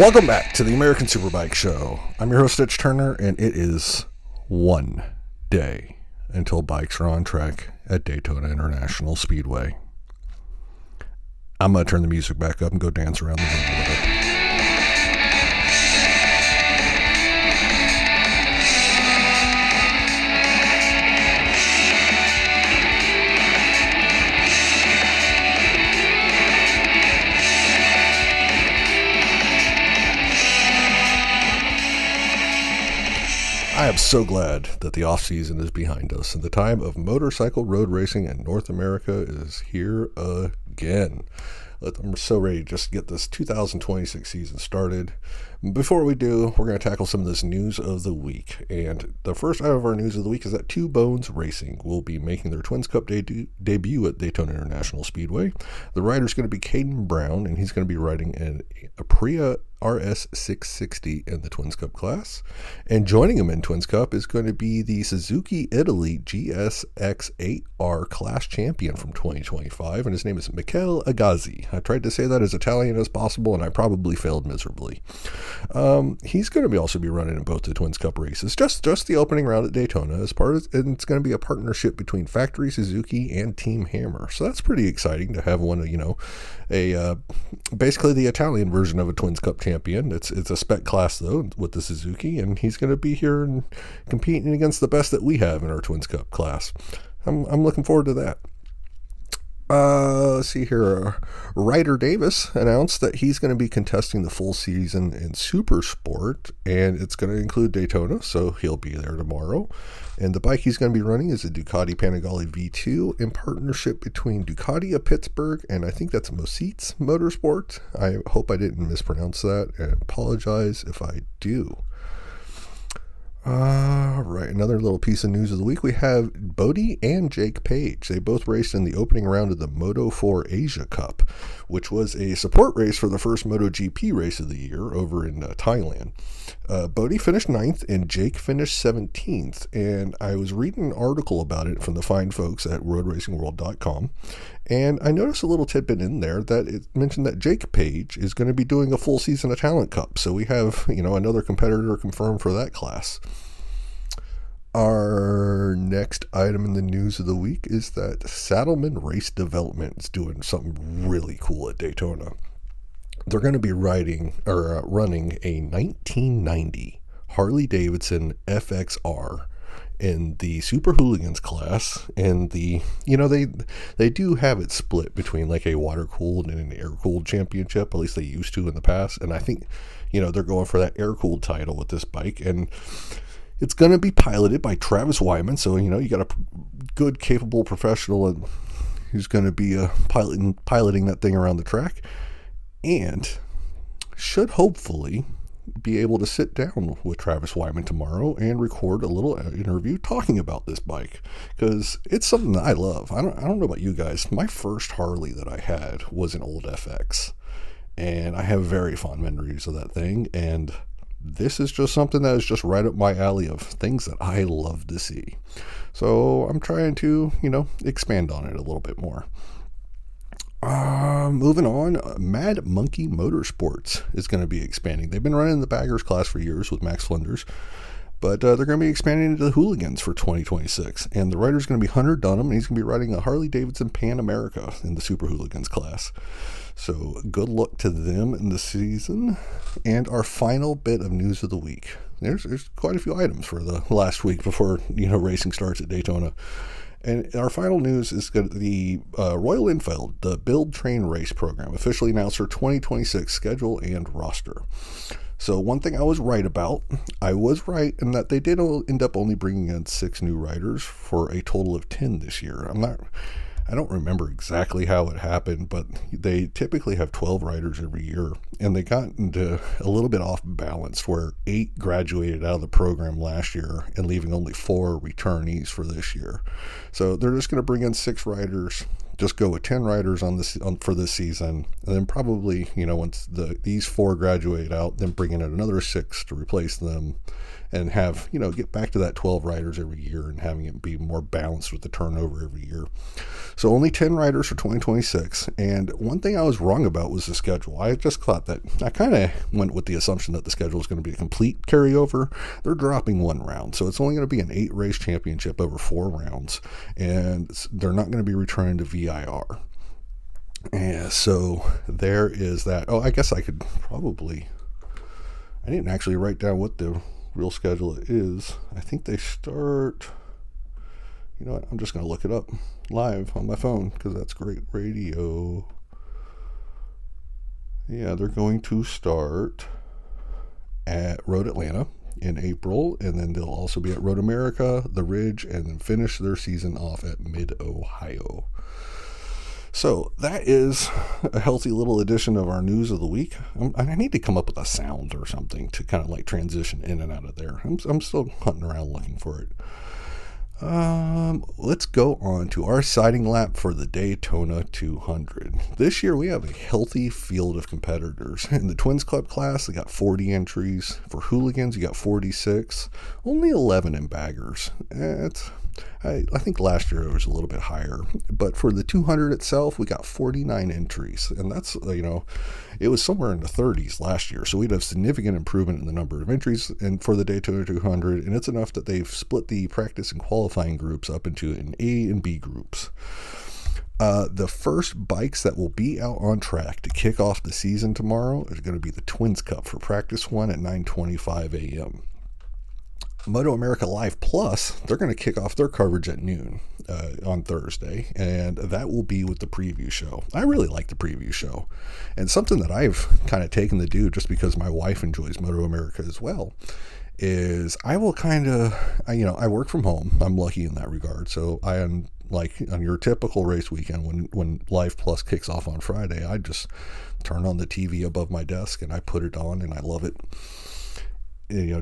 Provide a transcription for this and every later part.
Welcome back to the American Superbike Show. I'm your host, Stitch Turner, and it is one day until bikes are on track at Daytona International Speedway. I'm going to turn the music back up and go dance around the room a little bit. I am so glad that the off-season is behind us and the time of motorcycle road racing in North America is here again. I'm so ready to just get this 2026 season started. Before we do, we're going to tackle some of this news of the week. And the first item of our news of the week is that Two Bones Racing will be making their Twins Cup debut at Daytona International Speedway. The rider's going to be Khayden Brown, and he's going to be riding an Aprilia RS660 in the Twins Cup class. And joining him in Twins Cup is going to be the Suzuki Italy GSX-8R class champion from 2025, and his name is Michel Agazzi. I tried to say that as Italian as possible, and I probably failed miserably. He's going to also be running in both the Twins Cup races, just the opening round at Daytona, and it's going to be a partnership between Factory Suzuki and Team Hammer. So that's pretty exciting to have one, basically the Italian version of a Twins Cup champion. It's a spec class though with the Suzuki, and he's going to be here and competing against the best that we have in our Twins Cup class. I'm looking forward to that. Let's see here. Ryder Davis announced that he's going to be contesting the full season in Supersport, and it's going to include Daytona, so he'll be there tomorrow. And the bike he's going to be running is a Ducati Panigale V2 in partnership between Ducati of Pittsburg and I think that's Mosites Motorsport. I hope I didn't mispronounce that, and apologize if I do. Right, another little piece of news of the week. We have Bodie and Jake Paige. They both raced in the opening round of the Moto4 Asia Cup, which was a support race for the first MotoGP race of the year over in Thailand. Bodie finished 9th and Jake finished 17th, and I was reading an article about it from the fine folks at roadracingworld.com, and I noticed a little tidbit in there that it mentioned that Jake Paige is going to be doing a full season of Talent Cup, so we have, another competitor confirmed for that class. Our next item in the news of the week is that Saddlemen Race Development is doing something really cool at Daytona. They're going to be running a 1990 Harley Davidson FXR in the Super Hooligans class, and they do have it split between like a water-cooled and an air-cooled championship, at least they used to in the past, and I think, they're going for that air-cooled title with this bike, and it's going to be piloted by Travis Wyman, so, you got a good, capable professional who's going to be piloting that thing around the track, and should hopefully be able to sit down with Travis Wyman tomorrow and record a little interview talking about this bike, because it's something that I love. I don't know about you guys. My first Harley that I had was an old FX, and I have very fond memories of that thing, and this is just something that is just right up my alley of things that I love to see. So I'm trying to, expand on it a little bit more. Moving on, Mad Monkey Motorsports is going to be expanding. They've been running the baggers class for years with Max Flinders, but they're going to be expanding into the Hooligans for 2026. And the rider's going to be Hunter Dunham, and he's going to be riding a Harley Davidson Pan America in the Super Hooligans class. So good luck to them in the season. And our final bit of news of the week. There's quite a few items for the last week before racing starts at Daytona. And our final news is the Royal Enfield, the Build Train Race program, officially announced their 2026 schedule and roster. So one thing I was right about, I was right in that they did end up only bringing in 6 new riders for a total of 10 this year. I don't remember exactly how it happened, but they typically have 12 riders every year, and they got into a little bit off balance where 8 graduated out of the program last year and leaving only 4 returnees for this year. So they're just going to bring in 6 riders just go with 10 riders for this season, and then probably, once these 4 graduate out, then bring in another 6 to replace them, and have, get back to that 12 riders every year and having it be more balanced with the turnover every year. So only 10 riders for 2026. And one thing I was wrong about was the schedule. I just thought that I kind of went with the assumption that the schedule is going to be a complete carryover. They're dropping 1 round. So it's only going to be an 8 race championship over 4 rounds. And they're not going to be returning to VIR. And so there is that. Oh, I guess I could probably, I didn't actually write down what the real schedule is. I think they start, you know what, I'm just going to look it up live on my phone because that's great radio. Yeah, they're going to start at Road Atlanta in April, and then they'll also be at Road America, the Ridge, and then finish their season off at Mid-Ohio. So that is a healthy little edition of our news of the week. I need to come up with a sound or something to kind of like transition in and out of there. I'm still hunting around looking for it. Let's go on to our sighting lap for the Daytona 200. This year we have a healthy field of competitors. In the Twins Club class, they got 40 entries. For Hooligans, you got 46. Only 11 in baggers. I think last year it was a little bit higher, but for the 200 itself, we got 49 entries, and that's, it was somewhere in the 30s last year, so we'd have significant improvement in the number of entries and for the Daytona 200, and it's enough that they've split the practice and qualifying groups up into an A and B groups. The first bikes that will be out on track to kick off the season tomorrow is going to be the Twins Cup for practice 1 at 9:25 a.m. MotoAmerica Live Plus, they're going to kick off their coverage at noon on Thursday, and that will be with the preview show. I really like the preview show, and something that I've kind of taken to do just because my wife enjoys MotoAmerica as well is I will I work from home. I'm lucky in that regard, so I am like on your typical race weekend when Live Plus kicks off on Friday, I just turn on the TV above my desk and I put it on and I love it.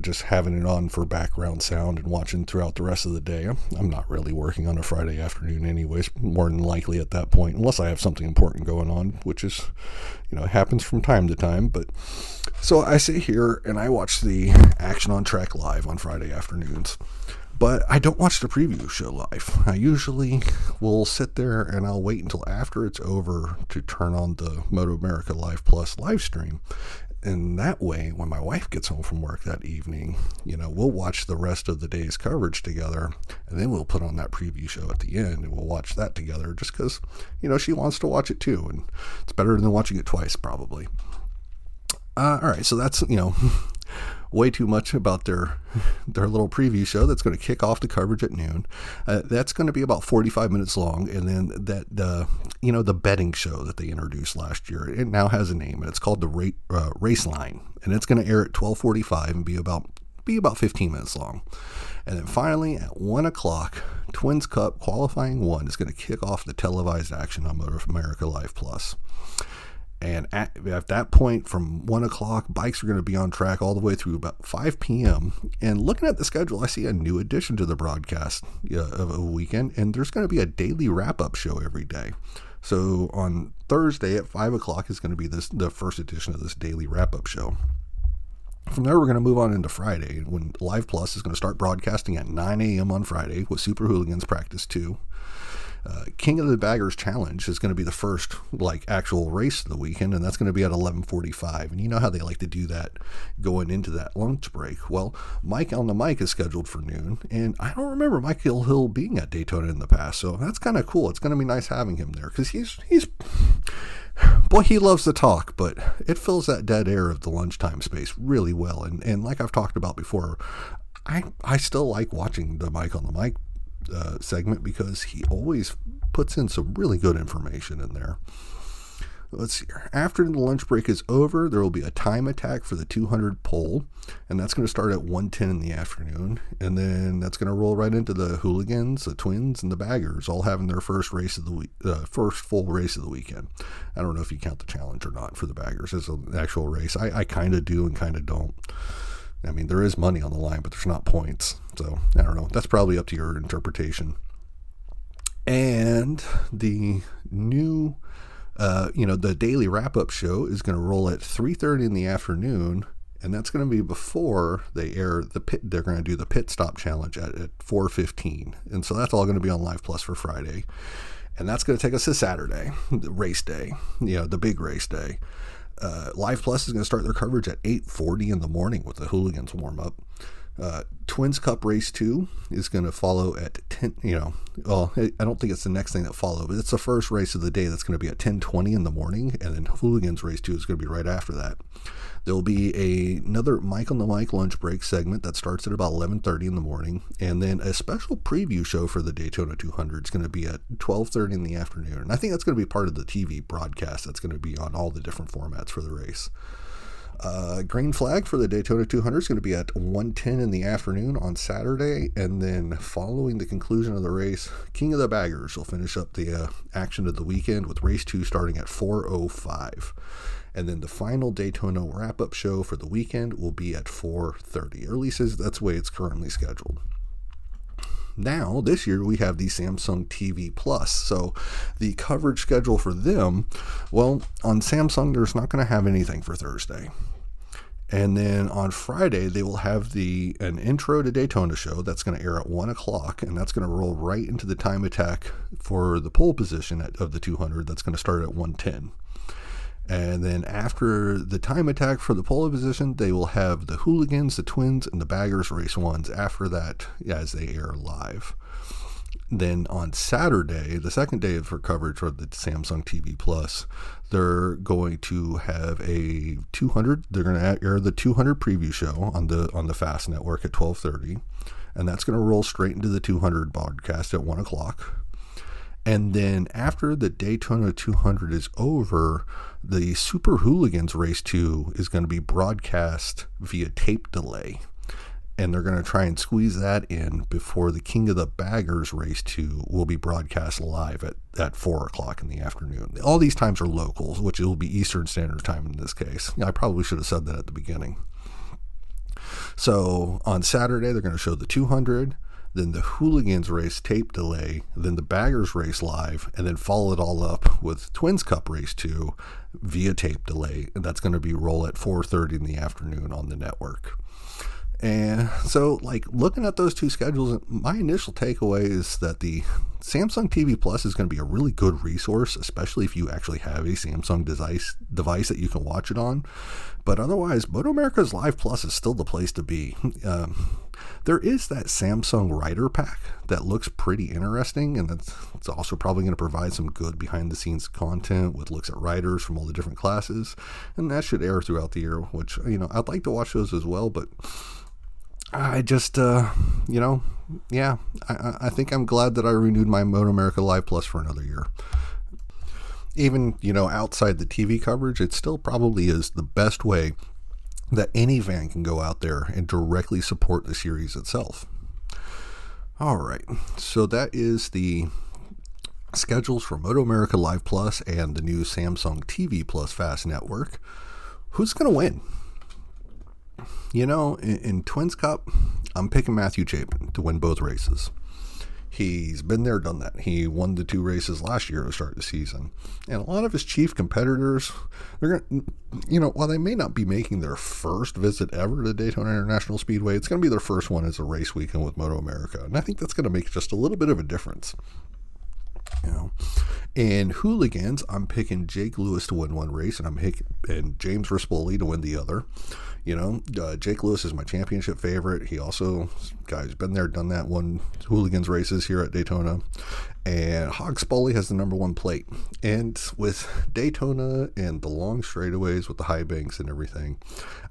Just having it on for background sound and watching throughout the rest of the day. I'm not really working on a Friday afternoon anyways, more than likely at that point, unless I have something important going on, which is, it happens from time to time. But so I sit here and I watch the Action on Track live on Friday afternoons, but I don't watch the preview show live. I usually will sit there and I'll wait until after it's over to turn on the MotoAmerica Live Plus live stream. And that way, when my wife gets home from work that evening, we'll watch the rest of the day's coverage together, and then we'll put on that preview show at the end, and we'll watch that together just because, she wants to watch it too, and it's better than watching it twice, probably. All right, so that's, way too much about their little preview show that's going to kick off the coverage at noon. That's going to be about 45 minutes long, and then the betting show that they introduced last year, it now has a name, and it's called the Race Line, and it's going to air at 12:45 and be about 15 minutes long. And then finally at 1 o'clock, Twins Cup qualifying 1 is going to kick off the televised action on MotoAmerica Live Plus. And at that point, from 1 o'clock, bikes are going to be on track all the way through about 5 p.m. And looking at the schedule, I see a new addition to the broadcast of a weekend, and there's going to be a daily wrap-up show every day. So on Thursday at 5 o'clock is going to be the first edition of this daily wrap-up show. From there, we're going to move on into Friday, when Live Plus is going to start broadcasting at 9 a.m. on Friday with Super Hooligans Practice 2. King of the Baggers Challenge is going to be the first actual race of the weekend, and that's going to be at 11:45. And you know how they like to do that going into that lunch break. Well, Mike on the Mic is scheduled for noon, and I don't remember Michael Hill being at Daytona in the past, so that's kind of cool. It's going to be nice having him there because he's boy, he loves to talk, but it fills that dead air of the lunchtime space really well. And like I've talked about before, I still like watching the Mike on the Mic segment because he always puts in some really good information in there. Let's see here. After the lunch break is over, there will be a time attack for the 200 pole, and that's going to start at 1:10 in the afternoon, and then that's going to roll right into the Hooligans, the Twins, and the Baggers, all having their first race of the week, first full race of the weekend. I don't know if you count the challenge or not for the Baggers as an actual race. I kind of do and kind of don't. I mean, there is money on the line, but there's not points. So, I don't know. That's probably up to your interpretation. And the new, the daily wrap-up show is going to roll at 3:30 in the afternoon, and that's going to be before they air the pit. They're going to do the pit stop challenge at 4:15, and so that's all going to be on Live Plus for Friday, and that's going to take us to Saturday, the race day, the big race day. Live Plus is going to start their coverage at 8:40 in the morning with the Hooligans warm-up. Twins Cup Race 2 is going to follow at 10, I don't think it's the next thing that follows, but it's the first race of the day that's going to be at 10:20 in the morning, and then Hooligans Race 2 is going to be right after that. There will be another Mike on the Mic lunch break segment that starts at about 11:30 in the morning, and then a special preview show for the Daytona 200 is going to be at 12:30 in the afternoon, and I think that's going to be part of the TV broadcast that's going to be on all the different formats for the race. Green flag for the Daytona 200 is going to be at 1:10 in the afternoon on Saturday, and then following the conclusion of the race, King of the Baggers will finish up the action of the weekend with race 2 starting at 4:05. And then the final Daytona wrap-up show for the weekend will be at 4:30, or at least that's the way it's currently scheduled. Now, this year, we have the Samsung TV Plus. So the coverage schedule for them, well, on Samsung, there's not going to have anything for Thursday. And then on Friday, they will have an intro to Daytona show that's going to air at 1 o'clock, and that's going to roll right into the time attack for the pole position of the 200 that's going to start at 1:10. And then after the time attack for the pole position, they will have the Hooligans, the Twins, and the Baggers race 1s after that as they air live. Then on Saturday, the second day for coverage for the Samsung TV Plus, they're going to have a 200. They're going to air the 200 preview show on the Fast Network at 12:30, and that's going to roll straight into the 200 broadcast at 1 o'clock. And then after the Daytona 200 is over, the Super Hooligans Race 2 is going to be broadcast via tape delay. And they're going to try and squeeze that in before the King of the Baggers Race 2 will be broadcast live at 4 o'clock in the afternoon. All these times are local, which will be Eastern Standard Time in this case. I probably should have said that at the beginning. So on Saturday, they're going to show the 200, then the Hooligans race tape delay, then the Baggers race live, and then follow it all up with Twins Cup Race 2 via tape delay, and that's going to be roll at 4:30 in the afternoon on the network. And so, looking at those two schedules, my initial takeaway is that the Samsung TV Plus is going to be a really good resource, especially if you actually have a Samsung device that you can watch it on. But otherwise, MotoAmerica's Live Plus is still the place to be. There is that Samsung Ryder pack that looks pretty interesting, and it's also probably going to provide some good behind-the-scenes content with looks at riders from all the different classes, and that should air throughout the year, which, I'd like to watch those as well, but I just, I think I'm glad that I renewed my MotoAmerica Live Plus for another year. Even, outside the TV coverage, it still probably is the best way that any fan can go out there and directly support the series itself. All right, so that is the schedules for MotoAmerica Live Plus and the new Samsung TV Plus Fast Network. Who's going to win? In Twins Cup, I'm picking Matthew Chapin to win both races. He's been there, done that. He won the 2 races last year to start the season. And a lot of his chief competitors, they're going to, while they may not be making their first visit ever to Daytona International Speedway, it's going to be their first one as a race weekend with MotoAmerica. And I think that's going to make just a little bit of a difference. In Hooligans, I'm picking Jake Lewis to win one race, and I'm picking James Rispoli to win the other. Jake Lewis is my championship favorite. He also, guy's been there, done that, won Hooligans races here at Daytona. And Hog Spoley has the number 1 plate. And with Daytona and the long straightaways with the high banks and everything,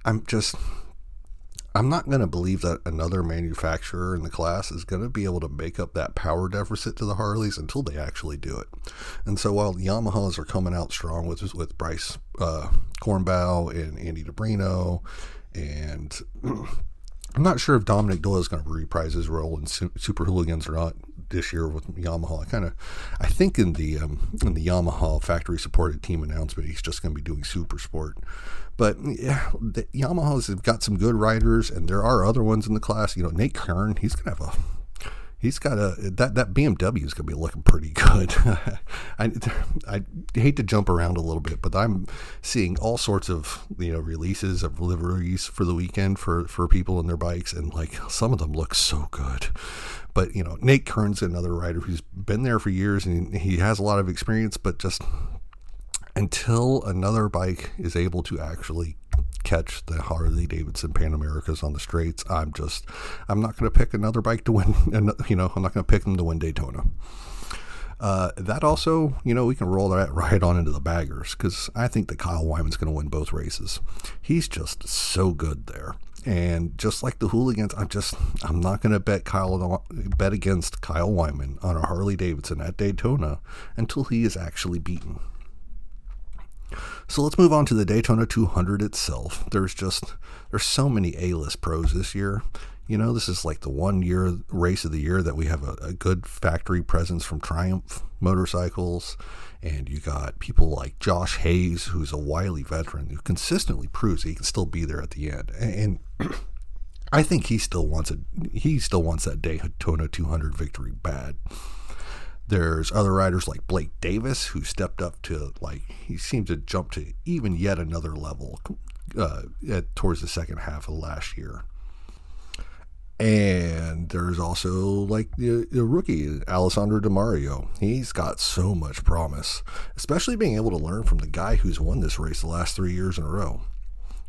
I'm not going to believe that another manufacturer in the class is going to be able to make up that power deficit to the Harleys until they actually do it. And so while the Yamahas are coming out strong with Bryce Cornbow and Andy DeBrino, and I'm not sure if Dominic Doyle is going to reprise his role in Super Hooligans or not this year with Yamaha. I think in the Yamaha factory supported team announcement, he's just going to be doing Supersport. But yeah, the Yamahas have got some good riders, and there are other ones in the class. Nate Kern, he's going to have He's got that BMW is going to be looking pretty good. I hate to jump around a little bit, but I'm seeing all sorts of releases of liveries for the weekend for people and their bikes, and like some of them look so good. But Nate Kern's another rider who's been there for years and he has a lot of experience, but just until another bike is able to actually catch the Harley Davidson Pan Americas on the straights, I'm not going to pick another bike to win. I'm not going to pick them to win Daytona. That also, we can roll that right on into the baggers, because I think that Kyle Wyman's going to win both races. He's just so good there. And just like the Hooligans, I'm not going to bet against Kyle Wyman on a Harley Davidson at Daytona until he is actually beaten. So let's move on to the Daytona 200 itself. There's so many A-list pros this year. This is like the 1 year race of the year that we have a good factory presence from Triumph Motorcycles. And you got people like Josh Hayes, who's a wily veteran who consistently proves he can still be there at the end. And I think he still wants that Daytona 200 victory bad. There's other riders like Blake Davis, who stepped up to, he seemed to jump to even yet another level towards the second half of last year. And there's also like the rookie, Alessandro Di Mario. He's got so much promise, especially being able to learn from the guy who's won this race the last 3 years in a row.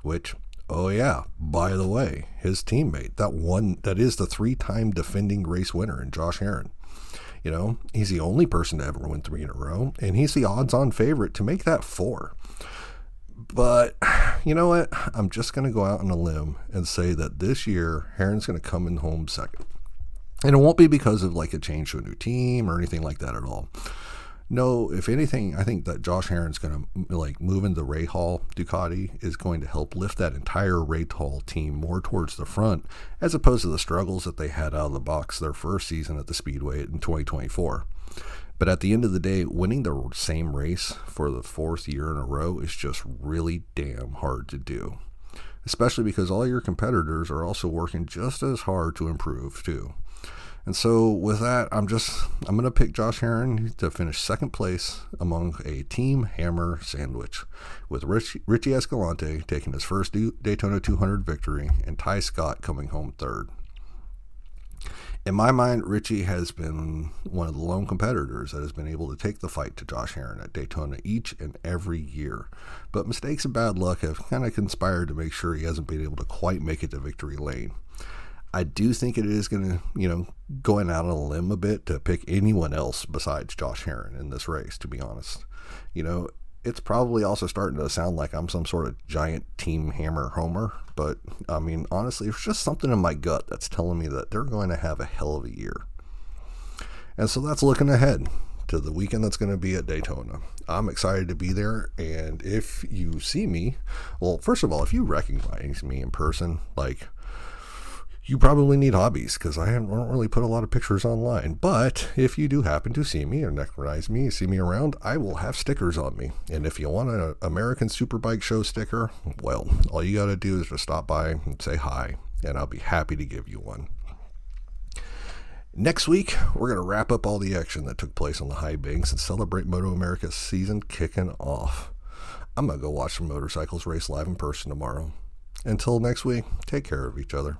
Which, oh yeah, by the way, his teammate, that is the 3-time defending race winner in Josh Herrin. He's the only person to ever win 3 in a row, and he's the odds-on favorite to make that 4. But you know what? I'm just going to go out on a limb and say that this year, Herrin's going to come in home second. And it won't be because of like a change to a new team or anything like that at all. No, if anything, I think that Josh Herrin's going to move into Ray Hall Ducati is going to help lift that entire Ray Hall team more towards the front, as opposed to the struggles that they had out of the box their first season at the Speedway in 2024. But at the end of the day, winning the same race for the 4th year in a row is just really damn hard to do, especially because all your competitors are also working just as hard to improve too. And so with that, I'm going to pick Josh Herrin to finish second place among a Team Hammer sandwich, with Richie Escalante taking his first Daytona 200 victory and Ty Scott coming home third. In my mind, Richie has been one of the lone competitors that has been able to take the fight to Josh Herrin at Daytona each and every year. But mistakes and bad luck have kind of conspired to make sure he hasn't been able to quite make it to victory lane. I do think it is going to, going out on a limb a bit to pick anyone else besides Josh Herrin in this race, to be honest. It's probably also starting to sound like I'm some sort of giant Team Hammer homer, but I mean, honestly, it's just something in my gut that's telling me that they're going to have a hell of a year. And so that's looking ahead to the weekend that's going to be at Daytona. I'm excited to be there, and if you see me, well, first of all, if you recognize me in person, you probably need hobbies, because I don't really put a lot of pictures online. But if you do happen to see me or recognize me, see me around, I will have stickers on me. And if you want an American Superbike Show sticker, well, all you got to do is just stop by and say hi, and I'll be happy to give you one. Next week, we're going to wrap up all the action that took place on the high banks and celebrate MotoAmerica's season kicking off. I'm going to go watch some motorcycles race live in person tomorrow. Until next week, take care of each other.